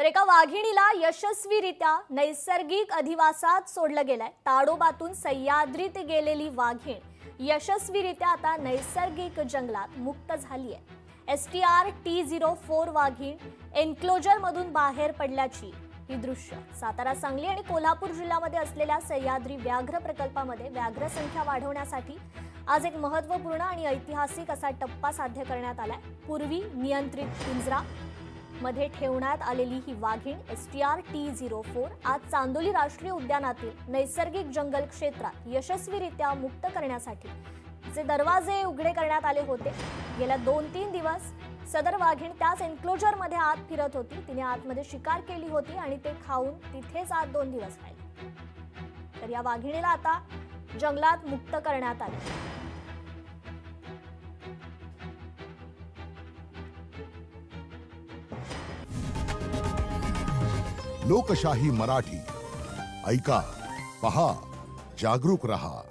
तर एका वाघिणीला यशस्वीरित्या नैसर्गिक अधिवासात सोडलं गेलंय। ताडोबातून सह्याद्रीत गेलेली वाघीण यशस्वीरित्या आता नैसर्गिक जंगलात मुक्त झाली आहे। STR-T04 वाघीण एन्क्लोजर मधून बाहेर पडल्याची ही दृश्य सातारा, सांगली आणि कोल्हापूर जिल्ह्यामध्ये असलेल्या सह्याद्री व्याघ्र प्रकल्पामध्ये व्याघ्र संख्या वाढवण्यासाठी आज एक महत्त्वपूर्ण आणि ऐतिहासिक असा टप्पा साध्य करण्यात आलाय। पूर्वी नियंत्रित पिंजरा मध्ये ठेवण्यात आलेली ही वाघीण STR-T04 आज चांदोली राष्ट्रीय उद्यानातील नैसर्गिक जंगल क्षेत्रात यशस्वीरित्या मुक्त करण्यासाठी जे दरवाजे उघडे करण्यात आले होते। गेल्या 2-3 दिवस सदर वाघीण त्याच एन्क्लोजर मध्ये आत फिरत होती। तिने आतमध्ये शिकार केली होती आणि ते खाऊन तिथेच आत 2 दिवस राहिली। तर या वाघिणीला आता जंगलात मुक्त करण्यात आले। लोकशाही मराठी ऐका, पहा, जागरूक रहा।